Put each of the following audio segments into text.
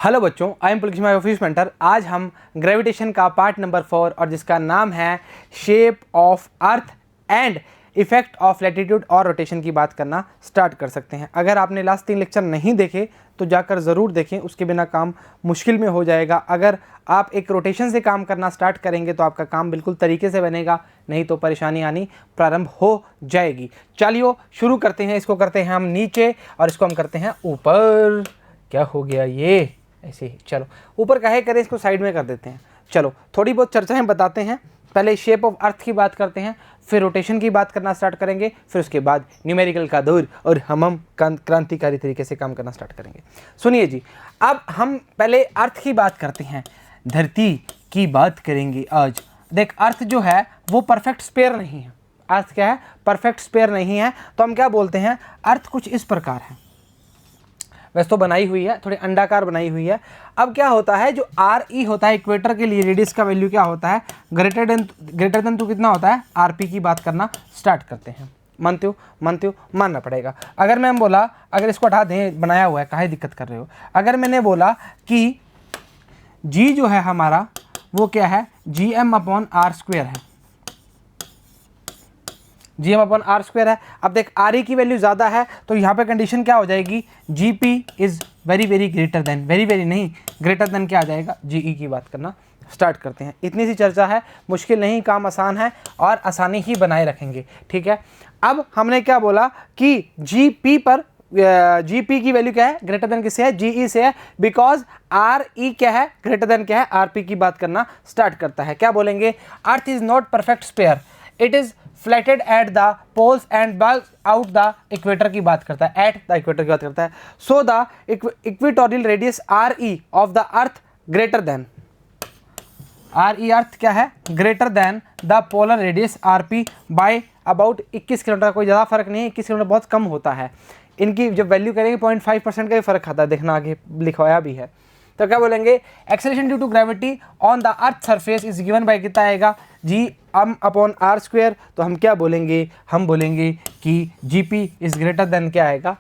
Hello बच्चों, I am Pulkit my office mentor. आज हम ग्रेविटेशन का पार्ट नंबर 4 और जिसका नाम है shape of earth and effect of latitude और रोटेशन की बात करना स्टार्ट कर सकते हैं। अगर आपने लास्ट 3 लेक्चर नहीं देखे तो जाकर ज़रूर देखें, उसके बिना काम मुश्किल में हो जाएगा। अगर आप एक रोटेशन से काम करना स्टार्ट करेंगे तो आपका काम बिल्कुल तरीके से बनेगा, नहीं तो परेशानी आनी प्रारंभ हो जाएगी। चलिए शुरू करते हैं। इसको करते हैं हम नीचे और इसको हम करते हैं ऊपर। क्या हो गया ये? ऐसे ही चलो ऊपर काहे करें, इसको साइड में कर देते हैं। चलो थोड़ी बहुत चर्चाएं बताते हैं। पहले शेप ऑफ अर्थ की बात करते हैं, फिर रोटेशन की बात करना स्टार्ट करेंगे, फिर उसके बाद न्यूमेरिकल का दौर और हम क्रांतिकारी तरीके से काम करना स्टार्ट करेंगे। सुनिए जी, अब हम पहले अर्थ की बात करते हैं, धरती की बात करेंगे आज। देख, अर्थ जो है वो परफेक्ट स्फीयर नहीं है। अर्थ क्या है? परफेक्ट स्फीयर नहीं है। तो हम क्या बोलते हैं, अर्थ कुछ इस प्रकार है। वैसे तो बनाई हुई है, थोड़ी अंडाकार बनाई हुई है। अब क्या होता है, जो आर ई होता है इक्वेटर के लिए, रेडियस का वैल्यू क्या होता है, ग्रेटर देन तो कितना होता है, आर पी की बात करना स्टार्ट करते हैं। मानते हो मानना पड़ेगा। अगर मैं बोला, अगर इसको हटा दें, बनाया हुआ है, काहे दिक्कत कर रहे हो। अगर मैंने बोला कि जी जो है हमारा वो क्या है, G M upon R square है, G M upon R square है। अब देख, आर ई की वैल्यू ज़्यादा है तो यहाँ पे कंडीशन क्या हो जाएगी, G P is very very greater than, very very नहीं, ग्रेटर देन क्या आ जाएगा, जी ई की बात करना स्टार्ट करते हैं। इतनी सी चर्चा है, मुश्किल नहीं, काम आसान है और आसानी ही बनाए रखेंगे, ठीक है। अब हमने क्या बोला कि जी पी पर जी पी की वैल्यू क्या है, ग्रेटर देन किससे है, जी ई से है, बिकॉज आर ई क्या है, ग्रेटर देन क्या है, आर पी की बात करना स्टार्ट करता है। क्या बोलेंगे, earth is not perfect sphere, it is flattened at the poles and bulge out the equator की बात करता है, एट द इक्वेटर की बात करता है। So the equatorial radius R E of the earth greater than, R E earth क्या है, greater than the polar radius R P by about 21 kilometre. कोई ज़्यादा फर्क नहीं है, 21 किलोमीटर बहुत कम होता है। इनकी जब वैल्यू करेंगे 0.5% का ही फर्क आता है, देखना आगे लिखवाया भी है। तो क्या बोलेंगे, acceleration due to gravity on the earth surface is given by कितना आएगा, G M upon R square. तो हम क्या बोलेंगे, हम बोलेंगे कि G P is greater than क्या आएगा,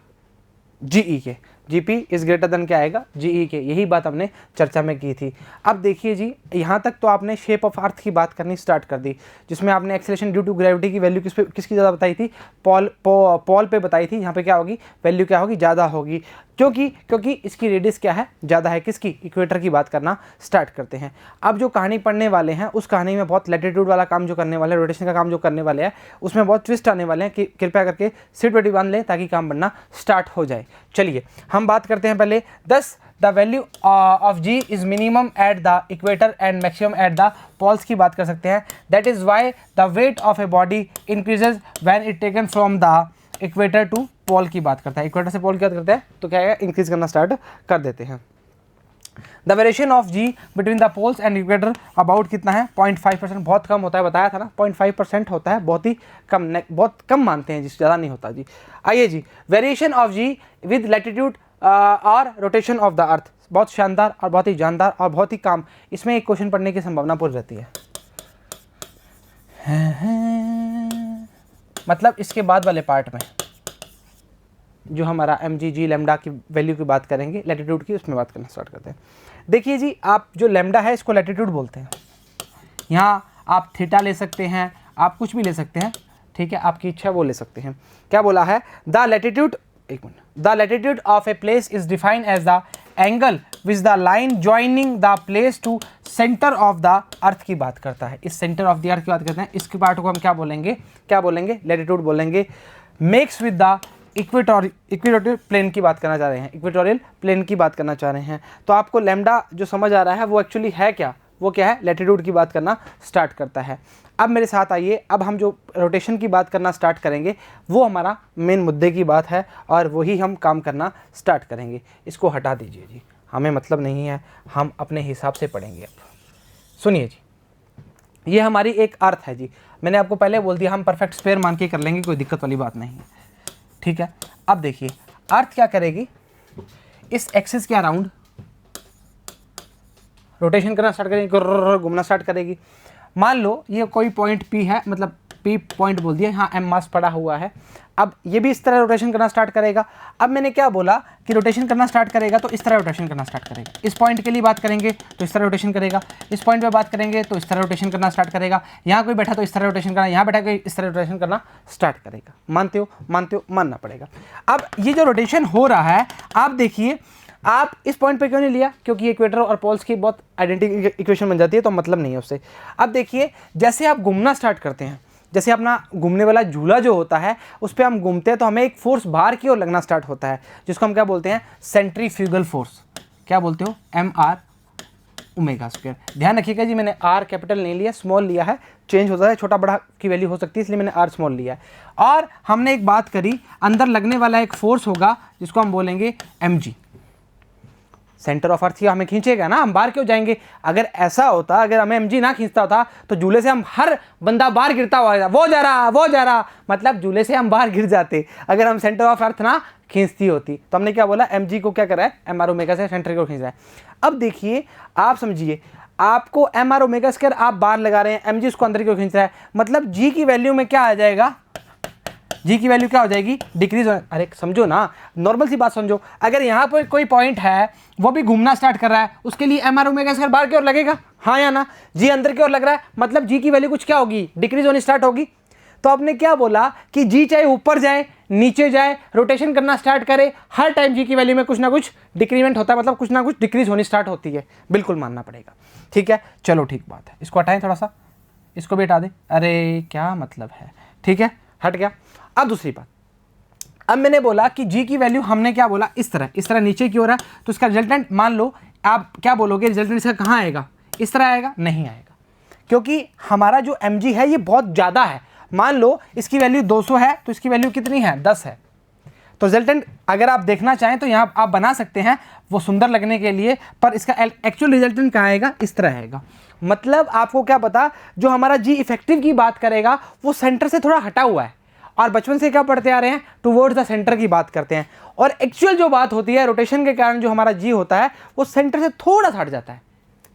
जी ई के, G P is greater than क्या आएगा, जी ई के। यही बात हमने चर्चा में की थी। अब देखिए जी, यहाँ तक तो आपने शेप ऑफ अर्थ की बात करनी स्टार्ट कर दी, जिसमें आपने एक्सेलरेशन ड्यू टू ग्रेविटी की वैल्यू किसकी ज़्यादा बताई थी, पॉल पे बताई थी। यहाँ पे क्या होगी, वैल्यू क्या होगी, ज़्यादा होगी, क्योंकि इसकी रेडियस क्या है, ज़्यादा है। किसकी, इक्वेटर की बात करना स्टार्ट करते हैं। अब जो कहानी पढ़ने वाले हैं उस कहानी में बहुत लैटिट्यूड वाला काम जो करने वाले हैं, रोटेशन का काम जो करने वाले हैं, उसमें बहुत ट्विस्ट आने वाले हैं। कि कृपया करके सीट पेटी बांध लें ताकि काम बनना स्टार्ट हो जाए। चलिए हम बात करते हैं पहले, thus the value of G is minimum at the equator and maximum at the poles की बात कर सकते हैं। That is why the weight of a body increases when it taken from the equator to pole की बात करता है। Equator से पोल की बात करते हैं तो क्या है, इंक्रीज करना स्टार्ट कर देते हैं। The variation of G between the poles and equator about कितना है, 0.5%, बहुत कम होता है, बताया था ना, 0.5% होता है, बहुत ही कम, बहुत कम मानते हैं, जिस ज़्यादा नहीं होता जी। आइए जी, variation of G with latitude और रोटेशन ऑफ द अर्थ, बहुत शानदार और बहुत ही जानदार और बहुत ही काम, इसमें एक क्वेश्चन पढ़ने की संभावना पूरी रहती है। मतलब इसके बाद वाले पार्ट में जो हमारा एम जी जी लेमडा की वैल्यू की बात करेंगे, लैटिट्यूड की, उसमें बात करना स्टार्ट करते हैं। देखिए जी, आप जो लेमडा है इसको लैटिट्यूड बोलते हैं। यहाँ आप थीटा ले सकते हैं, आप कुछ भी ले सकते हैं, ठीक है, आपकी इच्छा वो ले सकते हैं। क्या बोला है, द लैटिट्यूड, एक minute, the latitude of a place is defined as the angle which the line joining the place to centre of the earth की बात करता है। इस सेंटर ऑफ द अर्थ की बात करते हैं, इसके पार्ट को हम क्या बोलेंगे, लैटिट्यूड बोलेंगे। Makes with the equatorial plane की बात करना चाह रहे हैं, इक्वेटोरियल प्लेन की बात करना चाह रहे हैं। तो आपको लैम्डा जो समझ आ रहा है वो एक्चुअली है क्या, वो क्या है, लैटिट्यूड की बात करना स्टार्ट करता है। अब मेरे साथ आइए, अब हम जो रोटेशन की बात करना स्टार्ट करेंगे वो हमारा मेन मुद्दे की बात है और वही हम काम करना स्टार्ट करेंगे। इसको हटा दीजिए जी, हमें मतलब नहीं है, हम अपने हिसाब से पढ़ेंगे। अब सुनिए जी, ये हमारी एक अर्थ है जी, मैंने आपको पहले बोल दिया हम परफेक्ट स्फीयर मान के कर लेंगे, कोई दिक्कत वाली बात नहीं है, ठीक है। अब देखिए अर्थ क्या करेगी, इस एक्सिस के अराउंड रोटेशन करना स्टार्ट करेगी, घूमना स्टार्ट करेगी। मान लो ये कोई पॉइंट P है, मतलब P पॉइंट बोल दिया, यहाँ M मास पड़ा हुआ है। अब ये भी इस तरह रोटेशन करना स्टार्ट करेगा। अब मैंने क्या बोला कि रोटेशन करना स्टार्ट करेगा तो इस तरह रोटेशन करना स्टार्ट करेगा। इस पॉइंट के लिए बात करेंगे तो इस तरह रोटेशन करेगा, इस पॉइंट पे बात करेंगे तो इस तरह रोटेशन करना स्टार्ट करेगा, यहाँ कोई बैठा तो इस तरह रोटेशन करना, यहाँ बैठा कोई इस तरह रोटेशन करना स्टार्ट करेगा। मानते हो? मानते हो? मानना पड़ेगा। अब ये जो रोटेशन हो रहा है, आप देखिए, आप इस पॉइंट पे क्यों नहीं लिया? क्योंकि इक्वेटर और पोल्स की बहुत आइडेंटिटी इक्वेशन बन जाती है, तो मतलब नहीं है उससे। अब देखिए, जैसे आप घूमना स्टार्ट करते हैं, जैसे अपना घूमने वाला झूला जो होता है उस पर हम घूमते हैं तो हमें एक फोर्स बाहर की ओर लगना स्टार्ट होता है, जिसको हम क्या बोलते हैं? Centrifugal force. क्या बोलते हो? mr omega square. ध्यान रखिएगा जी, मैंने r कैपिटल नहीं लिया, स्मॉल लिया है, चेंज होता है, छोटा बड़ा की वैल्यू हो सकती है, इसलिए मैंने r स्मॉल लिया है। और हमने एक बात करी, अंदर लगने वाला एक फोर्स होगा जिसको हम बोलेंगे mg। सेंटर ऑफ अर्थ हमें खींचेगा ना, हम बाहर क्यों जाएंगे? अगर ऐसा होता, अगर हमें mg ना खींचता होता तो झूले से हम हर बंदा बाहर गिरता हुआ, वो जा रहा, वो जा रहा, मतलब झूले से हम बाहर गिर जाते अगर हम सेंटर ऑफ अर्थ ना खींचती होती। तो हमने क्या बोला? mg को क्या करा है? mr ओमेगा से सेंटर को खींच रहा है। अब देखिए, आप समझिए, आपको mr ओमेगा स्क्वायर आप बाहर लगा रहे हैं, mg उसको अंदर क्यों खींच रहा है? मतलब g की वैल्यू में क्या आ जाएगा? जी की वैल्यू क्या हो जाएगी? डिक्रीज। अरे समझो ना, नॉर्मल सी बात समझो, अगर यहाँ पर कोई पॉइंट है वो भी घूमना स्टार्ट कर रहा है, उसके लिए mr ओमेगा स्क्वायर बाहर की ओर लगेगा, हाँ या ना? जी अंदर की ओर लग रहा है, मतलब जी की वैल्यू कुछ क्या होगी? डिक्रीज होनी स्टार्ट होगी। तो आपने क्या बोला कि जी चाहे ऊपर जाए नीचे जाए, रोटेशन करना स्टार्ट करे, हर टाइम जी की वैल्यू में कुछ ना कुछ डिक्रीमेंट होता है, मतलब कुछ ना कुछ डिक्रीज होनी स्टार्ट होती है। बिल्कुल मानना पड़ेगा, ठीक है। चलो ठीक बात है, इसको हटाएं थोड़ा सा, इसको भी हटा दें। अरे क्या मतलब है, ठीक है, हट गया। अब दूसरी बात, अब मैंने बोला कि g की वैल्यू हमने क्या बोला? इस तरह नीचे की ओर है, तो इसका रिजल्टेंट मान लो, आप क्या बोलोगे? रिजल्टेंट इसका कहाँ आएगा? इस तरह आएगा? नहीं आएगा, क्योंकि हमारा जो mg है ये बहुत ज़्यादा है। मान लो इसकी वैल्यू 200 है, तो इसकी वैल्यू कितनी है? 10 है। तो रिजल्टेंट अगर आप देखना चाहें तो यहाँ आप बना सकते हैं, वो सुंदर लगने के लिए, पर इसका एक्चुअल रिजल्टेंट कहाँ आएगा? इस तरह आएगा। मतलब आपको क्या पता, जो हमारा जी इफेक्टिव की बात करेगा वो सेंटर से थोड़ा हटा हुआ है, और बचपन से क्या पढ़ते आ रहे हैं? टुवर्ड्स द सेंटर की बात करते हैं, और एक्चुअल जो बात होती है, रोटेशन के कारण जो हमारा जी होता है वो सेंटर से थोड़ा सा हट जाता है।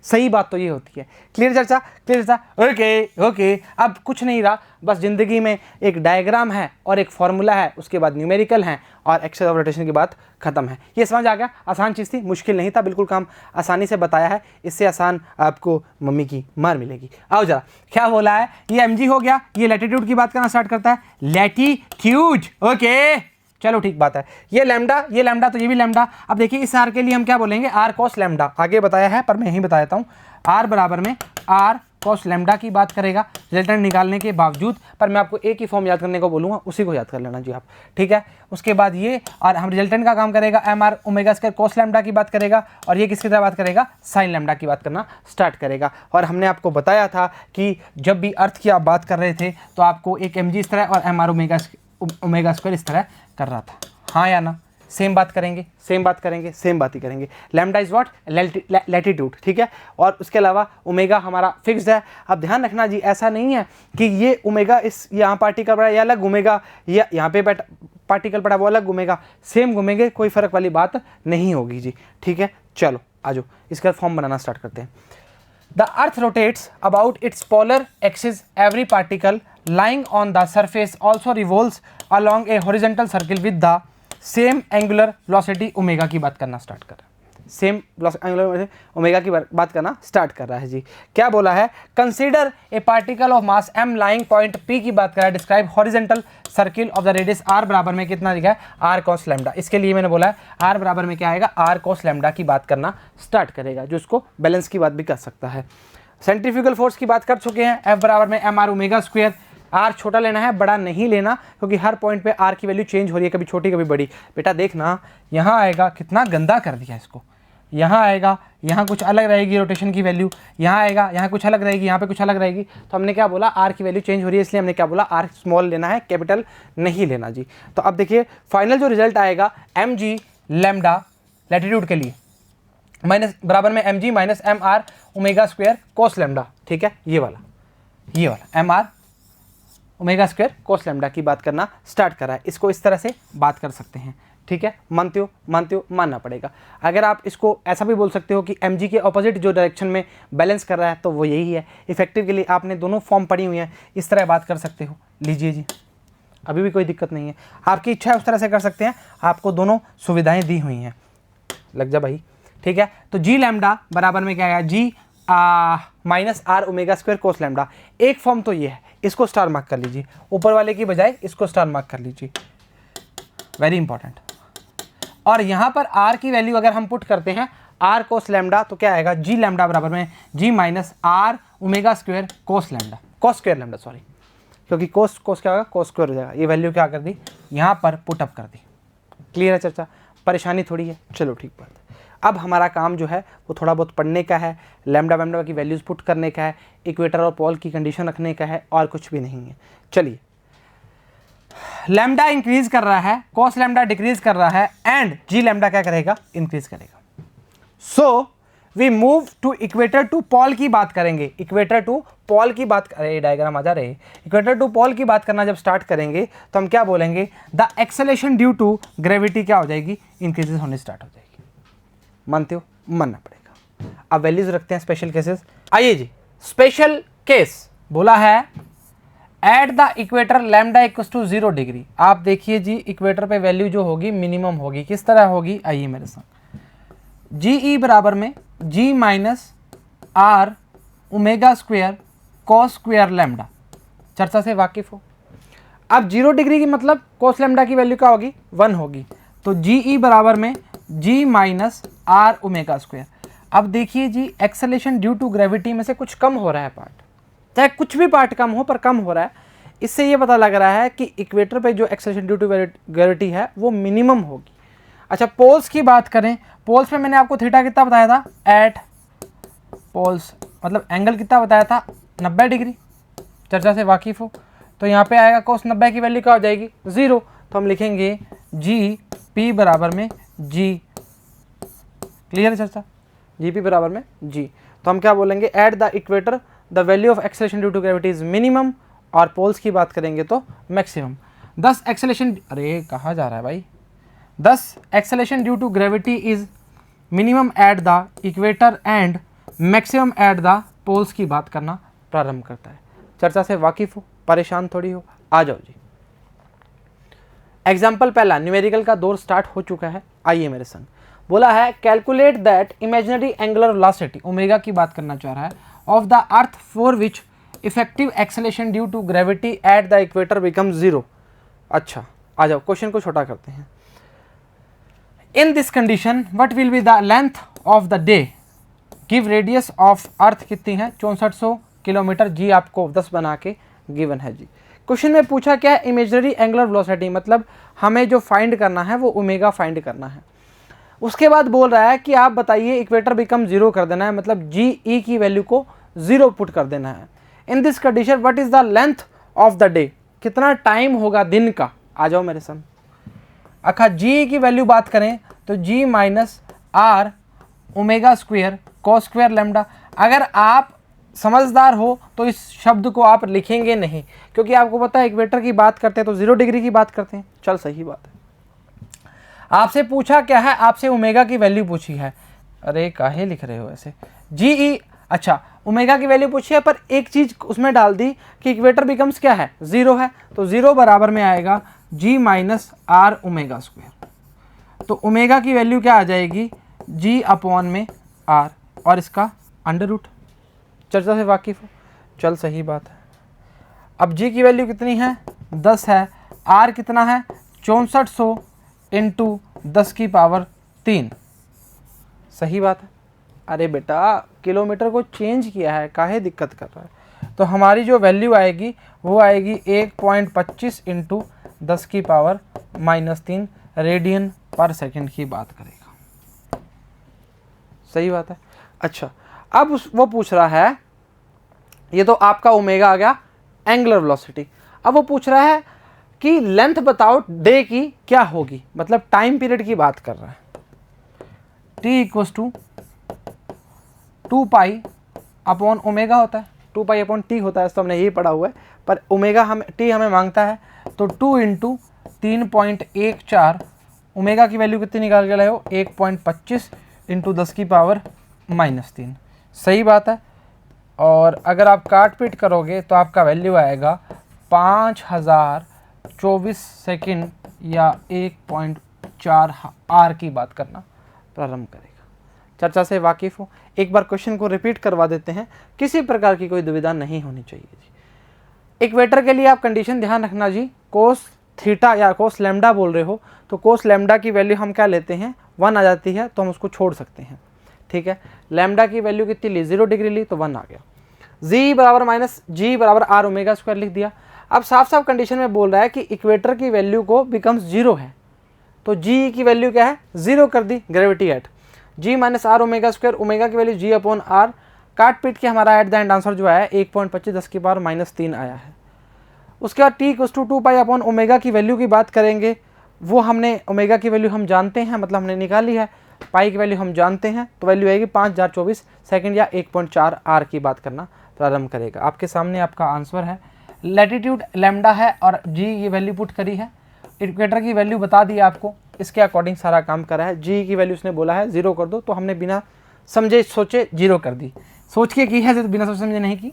सही बात तो ये होती है। क्लियर चर्चा? क्लियर चर्चा? Okay okay. अब कुछ नहीं रहा, बस ज़िंदगी में एक डायग्राम है और एक फॉर्मूला है, उसके बाद न्यूमेरिकल है, और एक्सेस ऑफ रोटेशन की बात खत्म है। ये समझ आ गया? आसान चीज़ थी, मुश्किल नहीं था, बिल्कुल काम आसानी से बताया है। इससे आसान आपको मम्मी की मार मिलेगी। आओ जरा, क्या बोला है? ये mg हो गया, ये लैटिट्यूड की बात करना स्टार्ट करता है, लैटिट्यूड। ओके चलो ठीक बात है। ये लैम्डा, ये लैम्डा, तो ये भी लैम्डा। अब देखिए इस आर के लिए हम क्या बोलेंगे? R cos lambda. आगे बताया है पर मैं यहीं बता देता हूँ, आर बराबर में आर कॉस लैम्डा की बात करेगा रिजल्टेंट निकालने के बावजूद। पर मैं आपको एक ही फॉर्म याद करने को बोलूँगा, उसी को याद कर लेना जी आप, ठीक है। उसके बाद ये, और हम रिजल्टेंट का काम करेगा M are omega square cos lambda की बात करेगा, और ये किसकी तरह बात करेगा? साइन लैम्डा की बात करना स्टार्ट करेगा। और हमने आपको बताया था कि जब भी अर्थ की आप बात कर रहे थे तो आपको एक mg इस तरह और एम आर ओमेगा स्क्वायर इस तरह कर रहा था, हाँ या ना? सेम बात करेंगे, सेम बात करेंगे, सेम बात ही करेंगे। Lambda is what? लैटिट्यूड, ठीक है। और उसके अलावा ओमेगा हमारा फिक्स्ड है। अब ध्यान रखना जी, ऐसा नहीं है कि ये ओमेगा इस यहाँ पार्टिकल पड़ा, ये अलग घूमेगा, या यहाँ पे पार्टिकल पड़ा वो अलग घूमेगा, सेम घूमेंगे, कोई फर्क वाली बात नहीं होगी जी, ठीक है। चलो आ जाओ, इसका फॉर्म बनाना स्टार्ट करते हैं। The earth rotates about its polar axis. Every particle lying on the surface also revolves along a horizontal circle with the same angular velocity omega की बात करना स्टार्ट कर रहा है। सेम एंगुलर ओमेगा की बात करना स्टार्ट कर रहा है जी। क्या बोला है? Consider a particle of mass m lying point p की बात कर रहा है, describe horizontal circle of the radius r बराबर में कितना दिखा है? r cos lambda. इसके लिए मैंने बोला है r बराबर में क्या आएगा? r cos लैम्डा की बात करना स्टार्ट करेगा, जो उसको बैलेंस की बात भी कर सकता है। सेंट्रीफ्यूगल फोर्स की बात कर चुके हैं, f बराबर में M are omega square. R छोटा लेना है, बड़ा नहीं लेना, क्योंकि हर पॉइंट पे आर की वैल्यू चेंज हो रही है, कभी छोटी कभी बड़ी। बेटा देखना, यहाँ आएगा, कितना गंदा कर दिया इसको, यहाँ आएगा, यहाँ कुछ अलग रहेगी रोटेशन की वैल्यू, यहाँ आएगा, यहाँ कुछ अलग रहेगी, यहाँ पे कुछ अलग रहेगी। तो हमने क्या बोला? आर की वैल्यू चेंज हो रही है, इसलिए हमने क्या बोला? आर स्मॉल लेना है, कैपिटल नहीं लेना जी। तो अब देखिए फाइनल जो रिजल्ट आएगा, एम जी लैम्डा लैटिट्यूड के लिए माइनस बराबर में M G minus M are omega square cos lambda, ठीक है। ये वाला M are omega square cos lambda की बात करना स्टार्ट करा है। इसको इस तरह से बात कर सकते हैं, ठीक है, मानते हो, मानना पड़ेगा। अगर आप इसको ऐसा भी बोल सकते हो कि mg के ऑपोजिट जो डायरेक्शन में बैलेंस कर रहा है तो वो यही है। इफेक्टिव के लिए आपने दोनों फॉर्म पढ़ी हुई हैं, इस तरह बात कर सकते हो। लीजिए जी, अभी भी कोई दिक्कत नहीं है, आपकी इच्छा है उस तरह से कर सकते हैं, आपको दोनों सुविधाएं दी हुई हैं। लग जा भाई, ठीक है। तो जी लैम्डा बराबर में क्या आया, G minus are omega square cos lambda. एक फॉर्म तो ये है, इसको स्टार मार्क कर लीजिए, ऊपर वाले की बजाय इसको स्टार मार्क कर लीजिए, वेरी इंपॉर्टेंट। और यहाँ पर आर की वैल्यू अगर हम पुट करते हैं आर कोस लैम्डा तो क्या आएगा, जी लैम्डा बराबर में जी minus are omega square cos lambda, cos square lambda sorry, क्योंकि कोस क्या होगा, कोस स्क्वायर हो जाएगा। ये वैल्यू क्या कर दी, यहाँ पर पुटअप कर दी। क्लियर है चर्चा, परेशानी थोड़ी है, चलो ठीक बात है। अब हमारा काम जो है वो थोड़ा बहुत पढ़ने का है, लैम्डा वैम्डा की वैल्यूज़ पुट करने का है, इक्वेटर और पोल की कंडीशन रखने का है, और कुछ भी नहीं है। चलिए, लैम्डा इंक्रीज कर रहा है, कॉस लैम्डा डिक्रीज कर रहा है, एंड जी लैम्डा क्या करेगा, इंक्रीज करेगा। So we move to equator to pole की बात करेंगे, इक्वेटर टू पोल की बात, अरे डायग्राम आ जा रहे, इक्वेटर टू पोल की बात करना जब स्टार्ट करेंगे तो हम क्या बोलेंगे, the acceleration due to gravity क्या हो जाएगी, इंक्रीजेस होने स्टार्ट हो जाएगी। मानते हो, मानना पड़ेगा। अब वैल्यूज रखते हैं स्पेशल केसेस। आइए जी, स्पेशल केस बोला है at the equator lambda equals to 0 degree. आप देखिए जी, इक्वेटर पे वैल्यू जो होगी मिनिमम होगी, किस तरह होगी, आइए मेरे साथ, जी ई बराबर में जी minus are omega square cos square lambda. चर्चा से वाकिफ हो। अब 0 डिग्री की मतलब कॉस लैम्डा की वैल्यू क्या होगी, 1 होगी, तो जी ई बराबर में जी माइनस आर ओमेगा स्क्वायर। अब देखिए जी, एक्सेलेरेशन ड्यू टू ग्रेविटी में से कुछ कम हो रहा है पार्ट, चाहे कुछ भी पार्ट कम हो पर कम हो रहा है। इससे ये पता लग रहा है कि इक्वेटर पे जो एक्सेलेरेशन ड्यू टू ग्रेविटी है वो मिनिमम होगी। अच्छा, पोल्स की बात करें, पोल्स में मैंने आपको थीटा कितना बताया था, एट पोल्स मतलब एंगल कितना बताया था, 90 डिग्री। चर्चा से वाकिफ हो। तो यहाँ पे आएगा कोस 90 की वैल्यू क्या हो जाएगी, 0। तो हम लिखेंगे जी पी बराबर में जी। क्लियर है चर्चा, जी पी बराबर में जी। तो हम क्या बोलेंगे, at the equator the value of acceleration due to gravity is minimum, और पोल्स की बात करेंगे तो मैक्सिमम। 10 एक्सेलेरेशन, अरे कहाँ जा रहा है भाई, 10 acceleration due to gravity is minimum at the equator and maximum at the poles की बात करना प्रारंभ करता है। चर्चा से वाकिफ हो, परेशान थोड़ी हो, आ जाओ जी। एग्जाम्पल पहला, न्यूमेरिकल का दौर स्टार्ट हो चुका है, आइए मेरे संग। बोला है calculate that imaginary angular velocity, omega की बात करना चाह रहा है, of the earth for which effective acceleration due to gravity at the equator become 0। अच्छा, आ जाओ, क्वेश्चन को छोटा करते हैं। In this condition what will be the length of the day, give radius of earth कितनी है, 6400 किलोमीटर। जी आपको 10 बना के गिवन है जी। क्वेश्चन में पूछा क्या है, इमेजिनरी एंगुलर वेलोसिटी, मतलब हमें जो फाइंड करना है वो ओमेगा फाइंड करना है। उसके बाद बोल रहा है कि आप बताइए इक्वेटर बिकम 0 कर देना है, मतलब जी ई की वैल्यू को 0 पुट कर देना है। इन this condition what is the length of the day, कितना टाइम होगा दिन का। आ जाओ मेरे साथ। अखा जी की वैल्यू बात करें तो g minus are omega square cos square lambda. अगर आप समझदार हो तो इस शब्द को आप लिखेंगे नहीं, क्योंकि आपको पता है इक्वेटर की बात करते हैं तो 0 डिग्री की बात करते हैं। चल सही बात है। आपसे पूछा क्या है, आपसे ओमेगा की वैल्यू पूछी है। अरे काहे लिख रहे हो ऐसे, जी ई, अच्छा ओमेगा की वैल्यू पूछी है, पर एक चीज़ उसमें डाल दी कि इक्वेटर बिकम्स क्या है, 0 है, तो 0 बराबर में आएगा जी माइनस आर ओमेगा स्क्वायर। तो ओमेगा की वैल्यू क्या आ जाएगी, जी अपॉन में आर, और इसका अंडर रूट। चर्चा से वाकिफ हो, चल सही बात है। अब जी की वैल्यू कितनी है, 10 है, आर कितना है 6400 इंटू 10 की पावर 3। सही बात है। अरे बेटा किलोमीटर को चेंज किया है, काहे दिक्कत कर रहा है। तो हमारी जो वैल्यू आएगी वो आएगी 1.25 इंटू 10 की पावर -3 रेडियन पर सेकंड की बात करेगा। सही बात है। अच्छा, अब वो पूछ रहा है, ये तो आपका ओमेगा आ गया एंगुलर वेलोसिटी। अब वो पूछ रहा है कि लेंथ बताओ डे की क्या होगी, मतलब टाइम पीरियड की बात कर रहा है। t equals to 2 pi upon omega होता है, 2 पाई अपॉन टी होता है, तो हमने यही पढ़ा हुआ है, पर ओमेगा टी हमें मांगता है, तो 2 इंटू 3.14 ओमेगा की वैल्यू कितनी निकाल के लाए हो, 1.25 इंटू 10 की पावर -3। सही बात है। और अगर आप काट पीट करोगे तो आपका वैल्यू आएगा 5024 सेकंड या 1.4 आर की बात करना प्रारंभ करेगा। चर्चा से वाकिफ हो। एक बार क्वेश्चन को रिपीट करवा देते हैं, किसी प्रकार की कोई दुविधा नहीं होनी चाहिए जी। इक्वेटर के लिए आप कंडीशन ध्यान रखना जी, कोस थीटा या कोस लैम्डा बोल रहे हो तो कोस लैम्डा की वैल्यू हम क्या लेते हैं, 1 आ जाती है तो हम उसको छोड़ सकते हैं, ठीक है। लैम्डा की वैल्यू कितनी ली, 0 डिग्री ली तो 1 आ गया। जी बराबर माइनस जी बराबर आर ओमेगा स्क्वायर लिख दिया। अब साफ साफ कंडीशन में बोल रहा है कि इक्वेटर की वैल्यू को बिकम्स 0 है, तो जी की वैल्यू क्या है, 0 कर दी, gravity at g minus are omega square, omega की वैल्यू जी अपॉन आर। काट पीट के हमारा एट द एंड आंसर जो आया 1.25 10 की पावर -3 आया है। उसके बाद T equals to 2 pi upon omega की वैल्यू की बात करेंगे, वो हमने ओमेगा की वैल्यू हम जानते हैं, मतलब हमने निकाली है, पाई की वैल्यू हम जानते हैं, तो वैल्यू आएगी 5024 सेकंड या 1.4 आर की बात करना प्रारंभ करेगा। आपके सामने आपका आंसर है। लैटिट्यूड लैम्डा है और जी ये वैल्यू पुट करी है, इक्वेटर की वैल्यू बता दी आपको, इसके अकॉर्डिंग सारा काम करा है। जी की वैल्यू उसने बोला है 0 कर दो, तो हमने बिना समझे सोचे 0 कर दी, सोच के की है, बिना सोचे समझे नहीं की।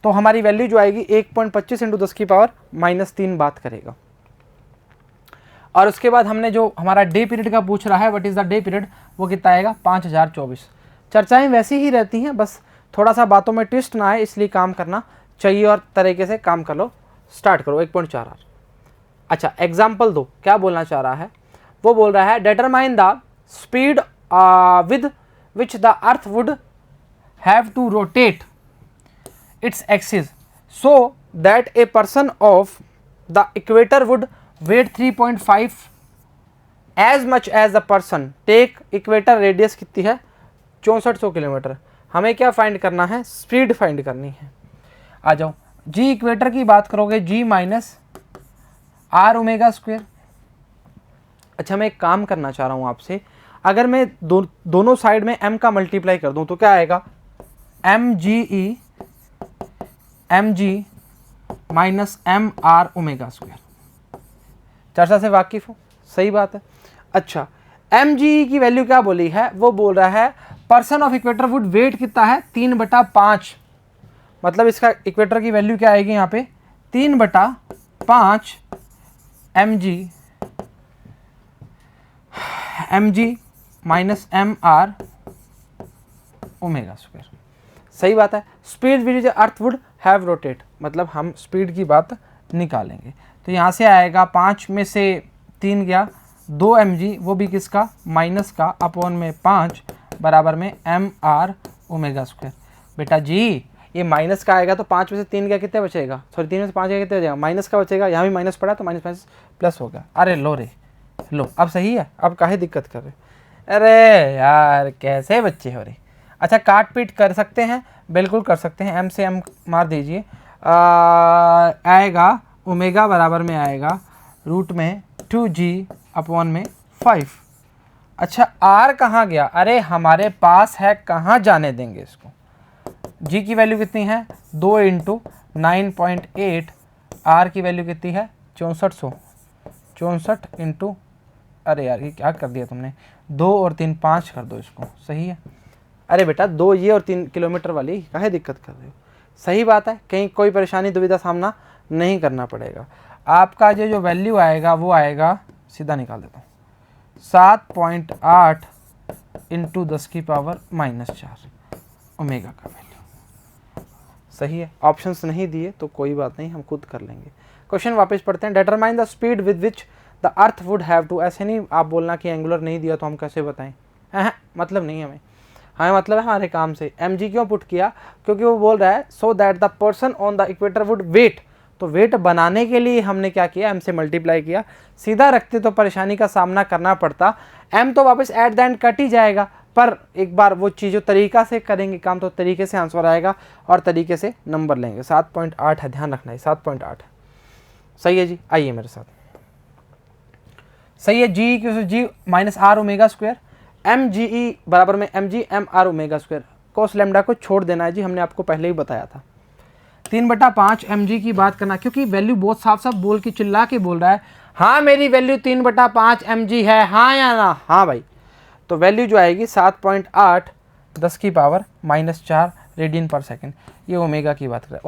तो हमारी वैल्यू जो आएगी 1.25 इंटू 10 की पावर -3 बात करेगा। और उसके बाद हमने जो हमारा डे पीरियड का पूछ रहा है, what is the day period, वो कितना आएगा 5024। चर्चाएं वैसी ही रहती हैं, बस थोड़ा सा बातों में ट्विस्ट ना आए इसलिए काम करना चाहिए और तरीके से काम कर लो, स्टार्ट करो 1.4 आर। अच्छा एग्जाम्पल दो, क्या बोलना चाह रहा है, वो बोल रहा है determine the speed with which the earth would have to rotate its axis so that a person of the equator would weight 3.5 as much as the person take equator radius कितनी है 6400 किलोमीटर। हमें क्या find करना है, speed find करनी है। आ जाओ, जी equator की बात करोगे जी माइनस आर ओमेगा स्क्वेयर। अच्छा मैं एक काम करना चाह रहा हूँ आपसे, अगर मैं दोनों साइड में m का मल्टीप्लाई कर दूं तो क्या आएगा, mg minus M are omega square. चर्चा से वाकिफ हो, सही बात है। अच्छा एम जी की वैल्यू क्या बोली है, वो बोल रहा है person of equator would weigh कितना है 3/5, मतलब इसका इक्वेटर की वैल्यू क्या आएगी यहाँ पे 3/5 M G minus M are omega square. सही बात है। Speed which earth would have rotate, मतलब हम स्पीड की बात निकालेंगे, तो यहाँ से आएगा 5 में से 3 गया 2 mg, वो भी किसका माइनस का, अपॉन में 5 बराबर में एम आर ओमेगा स्क्वायर। बेटा जी ये माइनस का आएगा तो 5 में से 3 गया कितने बचेगा, सॉरी 3 में से 5 गया कितने बचेगा, माइनस का बचेगा, यहाँ भी माइनस पड़ा तो माइनस माइनस प्लस हो गया। अरे लो रे लो, अब सही है, अब काहे दिक्कत कर रहे, अरे यार कैसे बच्चे हो रहे। अच्छा काट पीट कर सकते हैं, बिल्कुल कर सकते हैं, m से m मार दीजिए, आएगा ओमेगा बराबर में आएगा रूट में 2g अपॉन में 5। अच्छा r कहाँ गया, अरे हमारे पास है, कहाँ जाने देंगे इसको। g की वैल्यू कितनी है 2 इंटू 9.8, r की वैल्यू कितनी है 6400 इंटू, अरे यार ये क्या कर दिया तुमने, 2 और 3 5 कर दो इसको, सही है। अरे बेटा 2 ये और 3 किलोमीटर वाली काहे दिक्कत कर रहे हो, सही बात है, कहीं कोई परेशानी दुविधा सामना नहीं करना पड़ेगा। आपका जो वैल्यू आएगा वो आएगा, सीधा निकाल देता हूँ, 7.8 इंटू 10 की पावर -4 ओमेगा का वैल्यू। सही है, ऑप्शंस नहीं दिए तो कोई बात नहीं, हम खुद कर लेंगे। क्वेश्चन वापस पढ़ते हैं। Determine the speed with which the earth would have to, ऐसे नहीं आप बोलना कि एंगुलर नहीं दिया तो हम कैसे बताएं, मतलब नहीं हमें मतलब है हमारे काम से। एम जी क्यों पुट किया, क्योंकि वो बोल रहा है so that the person on the equator would weigh, तो वेट बनाने के लिए हमने क्या किया, एम से मल्टीप्लाई किया। सीधा रखते तो परेशानी का सामना करना पड़ता, एम तो वापस एट द एंड कट ही जाएगा, पर एक बार वो चीज़ जो तरीका से करेंगे काम तो तरीके से आंसर आएगा और तरीके से नंबर लेंगे। 7.8 है, ध्यान रखना है 7.8 है, सही है जी। आइए मेरे साथ, सही है। G minus are omega square, m g ई बराबर में M g m are omega square. Cos lambda को छोड़ देना है जी, हमने आपको पहले ही बताया था। 3/5 mg की बात करना, क्योंकि वैल्यू बहुत साफ साफ बोल के चिल्ला के बोल रहा है हाँ मेरी वैल्यू 3/5 mg है, हाँ या ना? हाँ भाई। तो वैल्यू जो आएगी 7.8 10⁻⁻4 रेडियन पर सेकंड। ये ओमेगा की बात करें।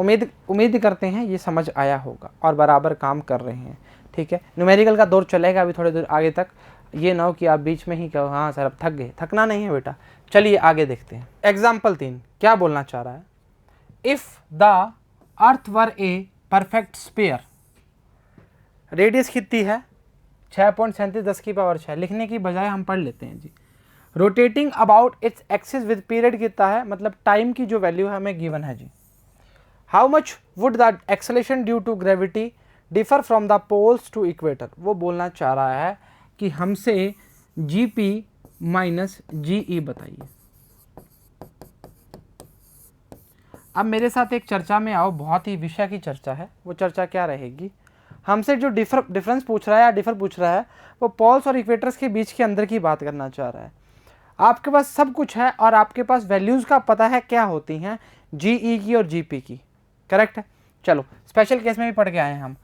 उम्मीद करते हैं ये समझ आया होगा और बराबर काम कर रहे हैं। ठीक है, न्यूमेरिकल का दौर चलेगा अभी थोड़ी देर आगे तक। ये ना हो कि आप बीच में ही कहो हाँ सर अब थक गए, थकना नहीं है बेटा। चलिए आगे देखते हैं। एग्जाम्पल 3 क्या बोलना चाह रहा है? If the earth were a perfect sphere, radius कितनी है? 6.37 10⁻6। लिखने की बजाय हम पढ़ लेते हैं जी। Rotating about its axis with period कितना है, मतलब टाइम की जो वैल्यू है हमें गिवन है जी। How much would the acceleration due to gravity differ from the poles to equator. वो बोलना चाह रहा है कि हमसे GP माइनस GE बताइए। अब मेरे साथ एक चर्चा में आओ, बहुत ही विषय की चर्चा है। वो चर्चा क्या रहेगी? हमसे जो डिफरेंस पूछ रहा है या डिफर पूछ रहा है वो पोल्स और इक्वेटर्स के बीच के अंदर की बात करना चाह रहा है। आपके पास सब कुछ है और आपके पास वैल्यूज़ का पता है क्या होती हैं, GE की और GP की। करेक्ट है। चलो स्पेशल केस में भी पढ़ के आए हैं हम।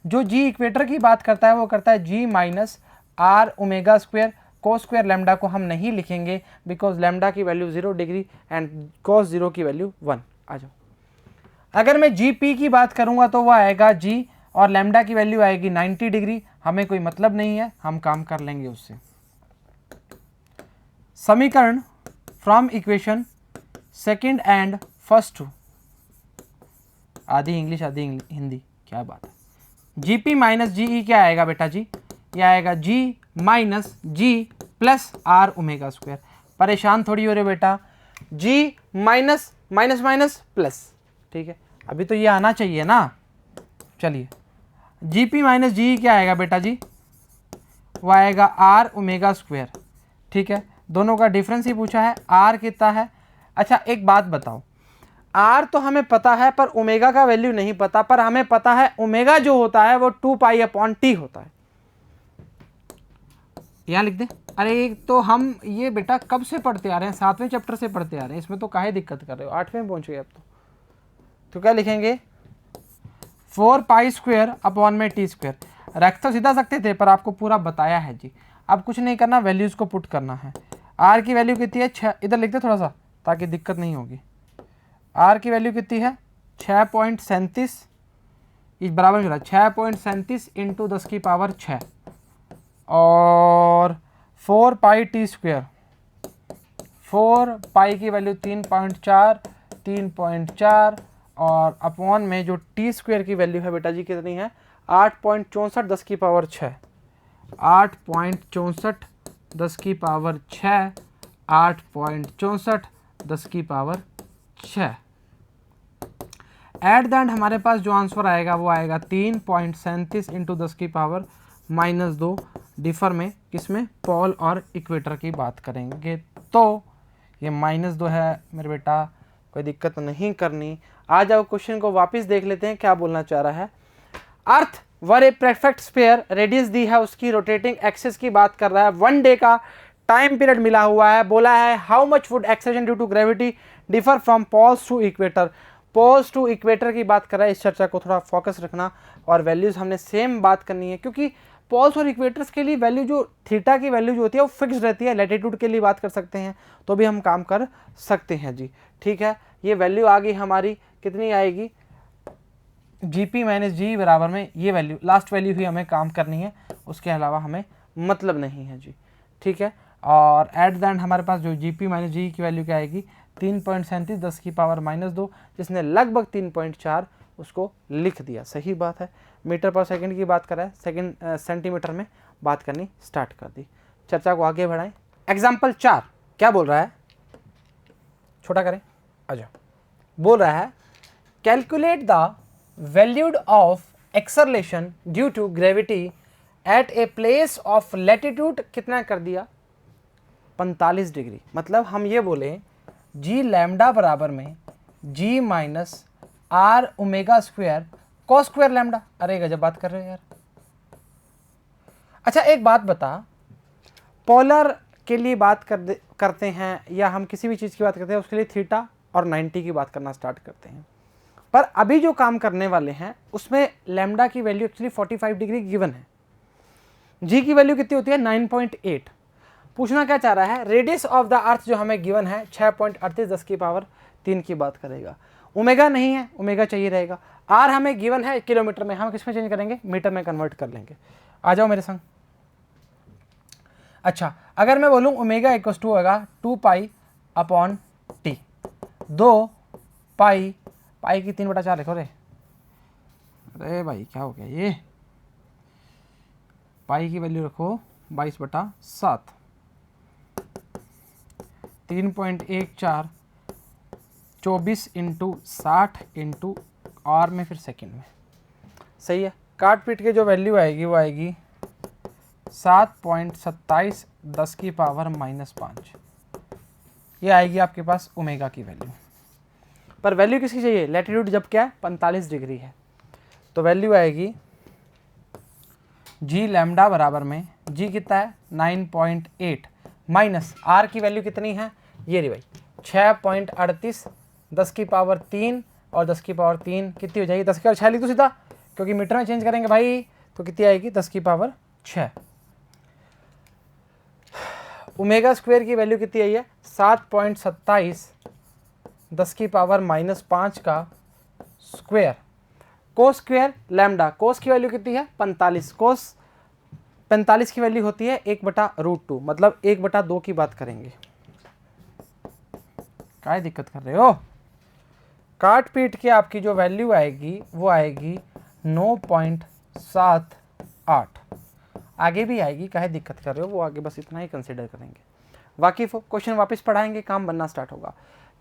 जो G इक्वेटर की बात करता है वो करता है G minus R omega square cos square lambda को हम नहीं लिखेंगे बिकॉज लैम्डा की वैल्यू 0 डिग्री एंड कोस 0 की वैल्यू 1। आ जाओ। अगर मैं GP की बात करूंगा तो वह आएगा G और लैम्डा की वैल्यू आएगी 90 डिग्री। हमें कोई मतलब नहीं है, हम काम कर लेंगे उससे। समीकरण from equation second and first to, आधी इंग्लिश आधी हिंदी, क्या बात है। GP माइनस GE क्या आएगा बेटा जी? ये आएगा G minus G plus R omega square. परेशान थोड़ी हो रहे बेटा, G minus minus minus plus. ठीक है, अभी तो ये आना चाहिए ना। चलिए GP माइनस GE क्या आएगा बेटा जी? वो आएगा R ओमेगा स्क्वायर। ठीक है, दोनों का डिफरेंस ही पूछा है, R कितना है। अच्छा एक बात बताओ, R तो हमें पता है पर ओमेगा का वैल्यू नहीं पता, पर हमें पता है ओमेगा जो होता है वो 2π/T होता है। यहाँ लिख दे। अरे तो हम ये बेटा कब से पढ़ते आ रहे हैं? 7वें चैप्टर से पढ़ते आ रहे हैं, इसमें तो काहे दिक्कत कर रहे हो? 8वें में पहुंच गए अब तो क्या लिखेंगे? 4π² रख तो सीधा सकते थे पर आपको पूरा बताया है जी। अब कुछ नहीं करना, वैल्यूज़ को पुट करना है। R की वैल्यू कितनी है? 6। इधर लिख दे थोड़ा सा ताकि दिक्कत नहीं होगी। R की वैल्यू कितनी है? 6.37 इस बराबर मिला 6.37 इंटू 10⁻6 और 4πT²। 4π की वैल्यू 3.4 और अपॉन में जो T² की वैल्यू है बेटा जी कितनी है? 8.64 10⁻6। 8.64 10⁻6 8.64 10⁻6। एट द एंड हमारे पास जो आंसर आएगा वो आएगा 3.37 इंटू 10⁻⁻2 डिफर में, किसमें? पोल और इक्वेटर की बात करेंगे तो ये -2 है मेरे बेटा, कोई दिक्कत नहीं करनी। आ जाओ क्वेश्चन को वापस देख लेते हैं क्या बोलना चाह रहा है। अर्थ वर ए परफेक्ट स्फीयर, रेडियस दी है उसकी, रोटेटिंग एक्सिस की बात कर रहा है, 1 डे का टाइम पीरियड मिला हुआ है। बोला है how much would acceleration due to gravity differ from poles to equator. Poles to equator की बात कर रहा है। इस चर्चा को थोड़ा फोकस रखना और वैल्यूज़ हमने सेम बात करनी है क्योंकि पोल्स और इक्वेटर्स के लिए वैल्यू जो थीटा की वैल्यू जो होती है वो फिक्स रहती है। लैटिट्यूड के लिए बात कर सकते हैं तो भी हम काम कर सकते हैं जी। ठीक है, ये वैल्यू आ गई हमारी, कितनी आएगी? GP माइनस GE बराबर में ये वैल्यू, लास्ट वैल्यू ही हमें काम करनी है, उसके अलावा हमें मतलब नहीं है जी। ठीक है, और एट द एंड हमारे पास जो GP माइनस GE की वैल्यू क्या आएगी? 3.37 10⁻⁻2, जिसने लगभग 3.4 उसको लिख दिया। सही बात है। मीटर पर सेकंड की बात कर रहा है, सेकंड सेंटीमीटर में बात करनी स्टार्ट कर दी। चर्चा को आगे बढ़ाएं। एग्जाम्पल 4 क्या बोल रहा है? छोटा करें, अच्छा बोल रहा है calculate the value of acceleration due to gravity at a place of latitude, कितना कर दिया? 45 डिग्री। मतलब हम ये बोले G लैम्डा बराबर में G minus R omega square cos square lambda. अरे गजब बात कर रहे हो यार। अच्छा एक बात बता, पोलर के लिए बात करते हैं या हम किसी भी चीज़ की बात करते हैं उसके लिए थीटा और 90 की बात करना स्टार्ट करते हैं, पर अभी जो काम करने वाले हैं उसमें लैम्डा की वैल्यू एक्चुअली 45 डिग्री गिवन है। जी की वैल्यू कितनी होती है 9.8। पूछना क्या चाह रहा है, रेडियस ऑफ द अर्थ जो हमें गिवन है 6.38 10 की पावर 3 की बात करेगा। ओमेगा नहीं है, ओमेगा चाहिए रहेगा। आर हमें गिवन है किलोमीटर में, हम किस में चेंज करेंगे, मीटर में कन्वर्ट कर लेंगे। आ जाओ मेरे संग। अच्छा, अगर मैं बोलूँ ओमेगा इक्वस टू होगा 2 पाई अपॉन टी, 2 पाई, पाई की 3/4 लिखो रे। अरे भाई क्या हो गया ये, पाई की वैल्यू रखो 22/7, 3.14, 24 इंटू 60 इंटू और में फिर सेकंड में, सही है। काट पीट के जो वैल्यू आएगी वो आएगी 7.27 10 की पावर -5। ये आएगी आपके पास ओमेगा की वैल्यू। पर वैल्यू किसकी चाहिए, लैटिट्यूड जब क्या है 45 डिग्री है, तो वैल्यू आएगी जी लैम्डा बराबर में, जी कितना है 9.8 माइनस आर की वैल्यू कितनी है, ये रही भाई 6.38 10 की पावर 3 और 10 की पावर 3 कितनी हो जाएगी, 10 की पावर 6 लिख दो सीधा, क्योंकि मीटर में चेंज करेंगे भाई, तो कितनी आएगी 10 की पावर 6। ओमेगा स्क्वायर की वैल्यू कितनी आई है 7.27 10 की पावर -5 का स्क्वायर, कोस स्क्वायर लैम्डा, कोस की वैल्यू कितनी है 45, कोस 45 की वैल्यू होती है 1/√2, मतलब 1/2 की बात करेंगे। क्या दिक्कत कर रहे हो, काट पीट के आपकी जो वैल्यू आएगी वो आएगी 9.78, आगे भी आएगी, काहे दिक्कत कर रहे हो, वो आगे बस इतना ही कंसिडर करेंगे। वाकिफ हो, क्वेश्चन वापस पढ़ाएंगे, काम बनना स्टार्ट होगा।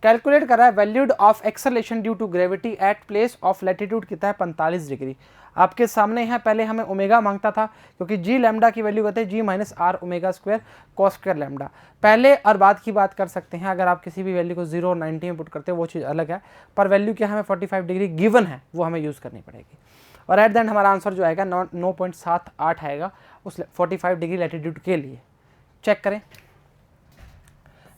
कैलकुलेट कर रहा है value of acceleration due to gravity at place of latitude कितना है 45 डिग्री। आपके सामने है, पहले हमें ओमेगा मांगता था, क्योंकि जी लैम्डा की वैल्यू कहते हैं g minus are omega square cos square lambda. पहले और बाद की बात कर सकते हैं, अगर आप किसी भी वैल्यू को 0 और 90 में पुट करते हो वो चीज़ अलग है, पर वैल्यू क्या हमें 45 डिग्री गिवन है वो हमें यूज़ करनी पड़ेगी। और एट द एंड हमारा आंसर जो आएगा 9.78 आएगा उस 45 डिग्री लैटिट्यूड के लिए। चेक करें,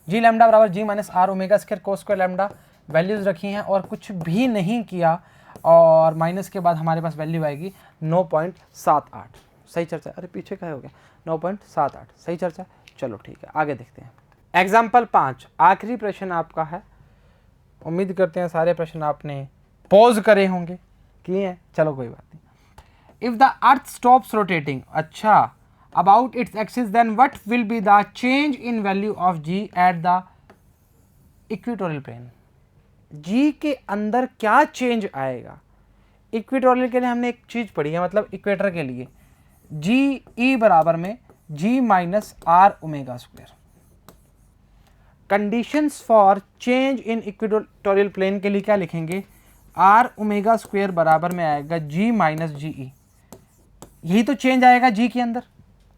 जी लैम्डा बराबर g minus are omega square cos square lambda, values रखी हैं और कुछ भी नहीं किया, और माइनस के बाद हमारे पास वैल्यू आएगी 9.78। सही चर्चा, अरे पीछे क्या हो गया 9.78, सही चर्चा। चलो ठीक है, आगे देखते हैं। एग्जाम्पल 5, आखिरी प्रश्न आपका है, उम्मीद करते हैं सारे प्रश्न आपने पॉज करे होंगे, किए हैं, चलो कोई बात नहीं। If the earth stops rotating, अच्छा, about its axis, then what will be the change in value of g at the equatorial plane? g के अंदर क्या चेंज आएगा, इक्वेटोरियल के लिए हमने एक चीज पढ़ी है, मतलब इक्वेटर के लिए जी ई बराबर में जी minus are omega square. Conditions for change in equatorial plane के लिए क्या लिखेंगे, आर ओमेगा स्क्वायर बराबर में आएगा जी माइनस जी ई, यही तो चेंज आएगा जी के अंदर।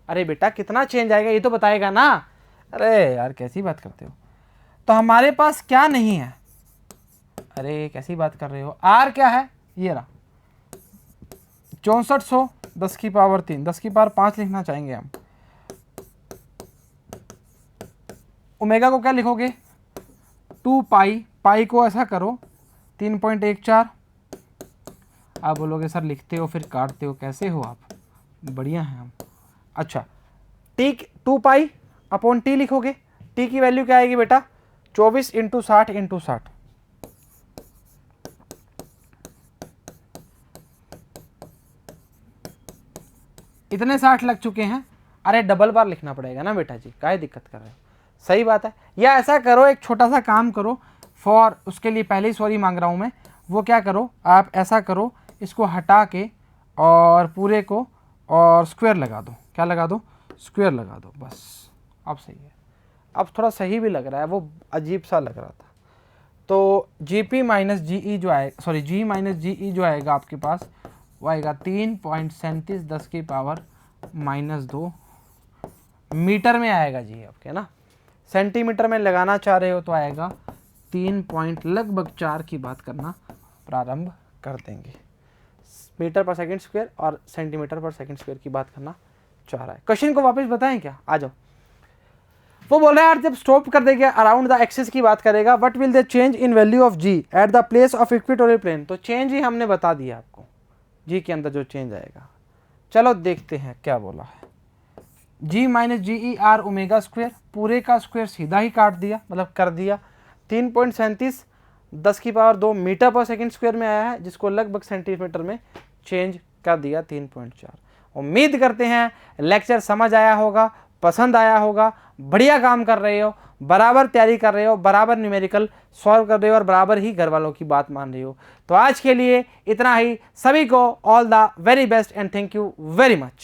अरे बेटा कितना चेंज आएगा ये तो बताएगा ना, अरे यार कैसी बात करते हो, तो हमारे पास क्या नहीं है, अरे कैसी बात कर रहे हो, आर क्या है, ये रहा 6400 10 की पावर 3, 10 की पावर 5 लिखना चाहेंगे हम। ओमेगा को क्या लिखोगे 2 पाई, पाई को ऐसा करो 3.14, आप बोलोगे सर लिखते हो फिर काटते हो, कैसे हो आप, बढ़िया हैं हम। अच्छा, टी 2 पाई अपॉन टी लिखोगे, टी की वैल्यू क्या आएगी बेटा 24 इंटू 60 इंटू 60, इतने 60 लग चुके हैं, अरे डबल बार लिखना पड़ेगा ना बेटा जी, काहे दिक्कत कर रहे हो, सही बात है। या ऐसा करो, एक छोटा सा काम करो, फॉर उसके लिए पहले ही सॉरी मांग रहा हूँ मैं, वो क्या करो आप ऐसा करो, इसको हटा के और पूरे को और स्क्वायर लगा दो, क्या लगा दो, स्क्वायर लगा दो, बस अब सही है, अब थोड़ा सही भी लग रहा है, वो अजीब सा लग रहा था। तो जी पी माइनस जी ई जो आएगा, सॉरी जी माइनस जी ई जो आएगा आपके पास वो आएगा 3.37 10 की पावर -2 मीटर में आएगा जी आपके ना, सेंटीमीटर में लगाना चाह रहे हो तो आएगा 3.4 की बात करना प्रारंभ कर देंगे, मीटर पर सेकंड स्क्वायर और सेंटीमीटर पर सेकंड स्क्वायर की बात करना चाह रहा है। क्वेश्चन को वापस बताएं क्या, आ जाओ। वो बोल रहा है यार जब स्टॉप कर देगा अराउंड द एक्सिस की बात करेगा, what will the change in value of G at the place of equatorial plane, तो चेंज ही हमने बता दिया आपको, जी के अंदर जो चेंज आएगा। चलो देखते हैं क्या बोला है। जी माइनस जी ई आर ओमेगा स्क्वायर, पूरे का स्क्वायर सीधा ही काट दिया, मतलब कर दिया। 3.37 10⁻² मीटर पर सेकंड स्क्वायर में आया है, जिसको लगभग सेंटीमीटर में चेंज कर दिया 3.4। उम्मीद करते हैं लेक्चर समझ आया होगा, पसंद आया होगा, बढ़िया काम कर रहे हो, बराबर तैयारी कर रहे हो, बराबर न्यूमेरिकल सॉल्व कर रहे हो और बराबर ही घर वालों की बात मान रहे हो। तो आज के लिए इतना ही। सभी को all the very best and thank you very much.